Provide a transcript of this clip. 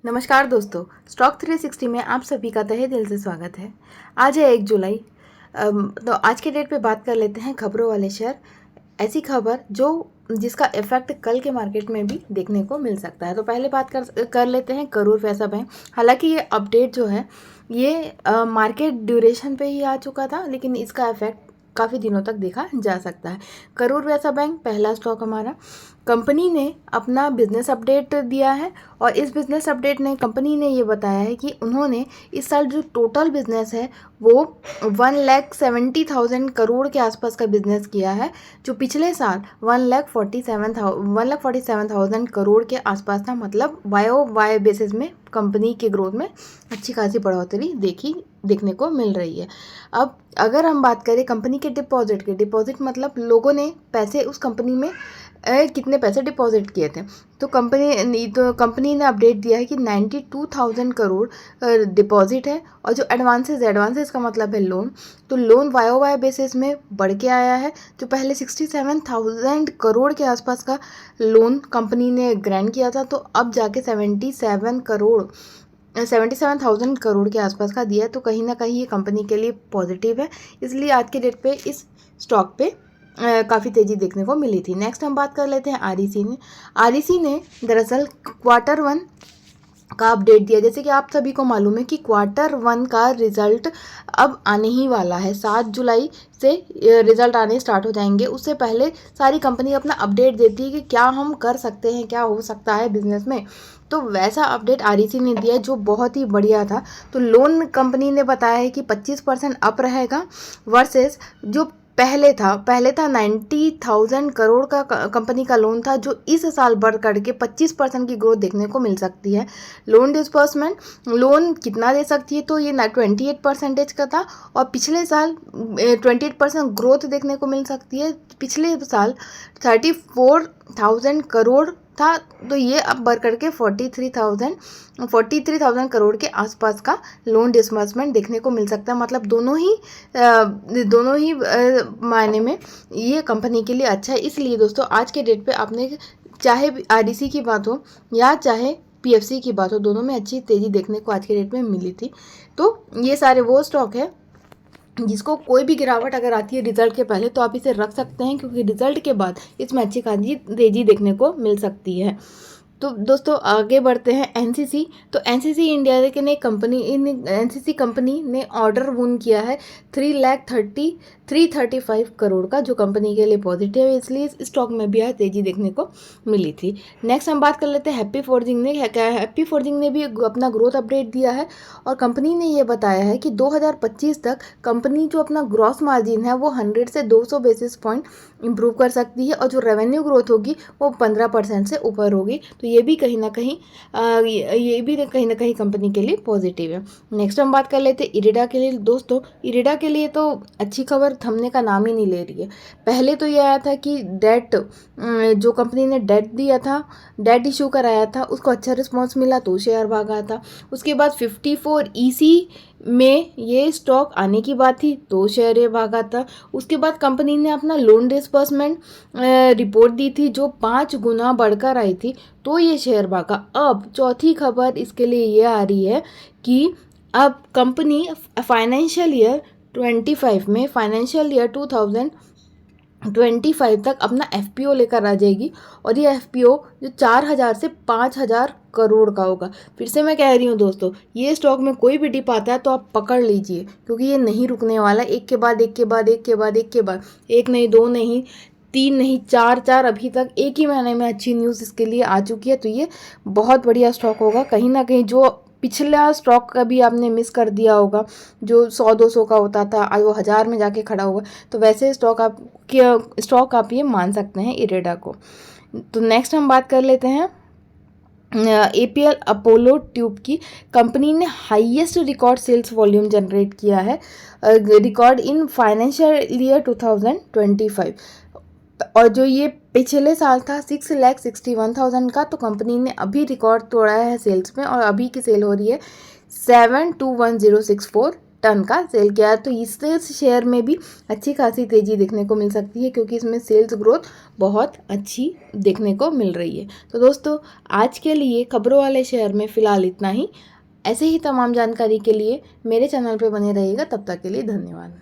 नमस्कार दोस्तों, स्टॉक 360 में आप सभी का तहे दिल से स्वागत है। आज है 1 जुलाई। तो आज के डेट पे बात कर लेते हैं खबरों वाले शेयर। ऐसी खबर जिसका इफेक्ट कल के मार्केट में भी देखने को मिल सकता है। तो पहले बात कर लेते हैं करूर वैसा बैंक। हालांकि ये अपडेट जो है ये मार्केट ड्यूरेशन पे ही आ चुका था, लेकिन इसका इफेक्ट काफ़ी दिनों तक देखा जा सकता है। करूर वैसा बैंक पहला स्टॉक हमारा। कंपनी ने अपना बिजनेस अपडेट दिया है और इस बिजनेस अपडेट ने कंपनी ने ये बताया है कि उन्होंने इस साल जो टोटल बिजनेस है वो 1,70,000 करोड़ के आसपास का बिजनेस किया है, जो पिछले साल 1,47,000 करोड़ के आसपास था। मतलब वाई बेसिस में कंपनी के ग्रोथ में अच्छी खासी बढ़ोतरी देखने को मिल रही है। अब अगर हम बात करें कंपनी के डिपॉजिट मतलब लोगों ने पैसे उस कंपनी में कितने पैसे डिपॉजिट किए थे, तो कंपनी ने अपडेट दिया है कि 92,000 करोड़ डिपॉजिट है। और जो एडवांसेस का मतलब है लोन, तो लोन वाई बेसिस में बढ़ के आया है। जो पहले 67,000 करोड़ के आसपास का लोन कंपनी ने ग्रांट किया था, तो अब जाके 77,000 करोड़ के आसपास का दिया है। तो कहीं ना कहीं ये कंपनी के लिए पॉजिटिव है, इसलिए आज के डेट पे इस स्टॉक पे काफ़ी तेज़ी देखने को मिली थी। नेक्स्ट हम बात कर लेते हैं आरईसी ने दरअसल Q1 का अपडेट दिया। जैसे कि आप सभी को मालूम है कि Q1 का रिजल्ट अब आने ही वाला है। 7 जुलाई से रिजल्ट आने स्टार्ट हो जाएंगे। उससे पहले सारी कंपनी अपना अपडेट देती है कि क्या हम कर सकते हैं, क्या हो सकता है बिजनेस में। तो वैसा अपडेट आरईसी ने दिया जो बहुत ही बढ़िया था। तो लोन कंपनी ने बताया है कि 25% अप रहेगा वर्सेस जो पहले था 90,000 करोड़ का कंपनी का लोन था, जो इस साल बढ़ करके 25% की ग्रोथ देखने को मिल सकती है। लोन डिस्बर्समेंट लोन कितना दे सकती है, तो ये 28% का था और पिछले साल 28% ग्रोथ देखने को मिल सकती है। पिछले साल 34,000 करोड़ था, तो ये अब बढ़ करके 43,000 करोड़ के आसपास का लोन डिसबर्समेंट देखने को मिल सकता है। मतलब दोनों ही मायने में ये कंपनी के लिए अच्छा है। इसलिए दोस्तों आज के डेट पे आपने चाहे आरडीसी की बात हो या चाहे पीएफसी की बात हो, दोनों में अच्छी तेज़ी देखने को आज के डेट में मिली थी। तो ये सारे वो स्टॉक है जिसको कोई भी गिरावट अगर आती है रिजल्ट के पहले, तो आप इसे रख सकते हैं, क्योंकि रिजल्ट के बाद इसमें अच्छी खासी तेज़ी देखने को मिल सकती है। तो दोस्तों आगे बढ़ते हैं एनसीसी। तो एनसीसी इंडिया एनसीसी कंपनी ने ऑर्डर वून किया है 335 करोड़ का, जो कंपनी के लिए पॉजिटिव है। इसलिए इस स्टॉक में भी आज तेजी देखने को मिली थी। नेक्स्ट हम बात कर लेते हैं हैप्पी फोर्जिंग ने भी अपना ग्रोथ अपडेट दिया है और कंपनी ने ये बताया है कि 2025 तक कंपनी जो अपना ग्रॉस मार्जिन है वो 100 से 200 बेसिस पॉइंट इंप्रूव कर सकती है और जो रेवेन्यू ग्रोथ होगी वो 15% से ऊपर होगी। तो ये भी कहीं ना कहीं कंपनी के लिए पॉजिटिव है। नेक्स्ट हम बात कर लेते हैं इरेडा के लिए। दोस्तों इरेडा के लिए तो अच्छी खबर थमने का नाम ही नहीं ले रही है। पहले तो ये आया था कि जो कंपनी ने डेट इशू कराया था, उसको अच्छा रिस्पॉन्स मिला तो शेयर भागा था। उसके बाद 54EC में ये स्टॉक आने की बात थी तो शेयर ये भागा था। उसके बाद कंपनी ने अपना लोन डिसबर्समेंट रिपोर्ट दी थी जो 5 गुना बढ़कर आई थी, तो ये शेयर भागा। अब चौथी खबर इसके लिए ये आ रही है कि अब कंपनी फाइनेंशियल ईयर 2025 तक अपना एफपीओ लेकर आ जाएगी और ये एफपीओ जो 4,000 से 5,000 करोड़ का होगा। फिर से मैं कह रही हूँ दोस्तों, ये स्टॉक में कोई भी डिप आता है तो आप पकड़ लीजिए, क्योंकि ये नहीं रुकने वाला। एक के बाद एक, एक नहीं, दो नहीं, 3 नहीं, चार अभी तक एक ही महीने में अच्छी न्यूज़ इसके लिए आ चुकी है। तो ये बहुत बढ़िया स्टॉक होगा। कहीं ना कहीं जो पिछला स्टॉक कभी आपने मिस कर दिया होगा, जो 100-200 का होता था, आज वो 1000 में जाके खड़ा हुआ, तो वैसे स्टॉक आप ये मान सकते हैं इरेडा को। तो नेक्स्ट हम बात कर लेते हैं APL अपोलो ट्यूब की। कंपनी ने highest record sales volume generate किया है, रिकॉर्ड इन फाइनेंशियल ईयर 2025। और जो ये पिछले साल था 6,61,000 का, तो कंपनी ने अभी रिकॉर्ड तोड़ा है सेल्स में और अभी की सेल हो रही है 721,064 टन का सेल किया है। तो इससे शेयर में भी अच्छी खासी तेज़ी देखने को मिल सकती है, क्योंकि इसमें सेल्स ग्रोथ बहुत अच्छी देखने को मिल रही है। तो दोस्तों, आज के लिए खबरों वाले शेयर में फ़िलहाल इतना ही। ऐसे ही तमाम जानकारी के लिए मेरे चैनल पर बने रहिएगा। तब तक के लिए धन्यवाद।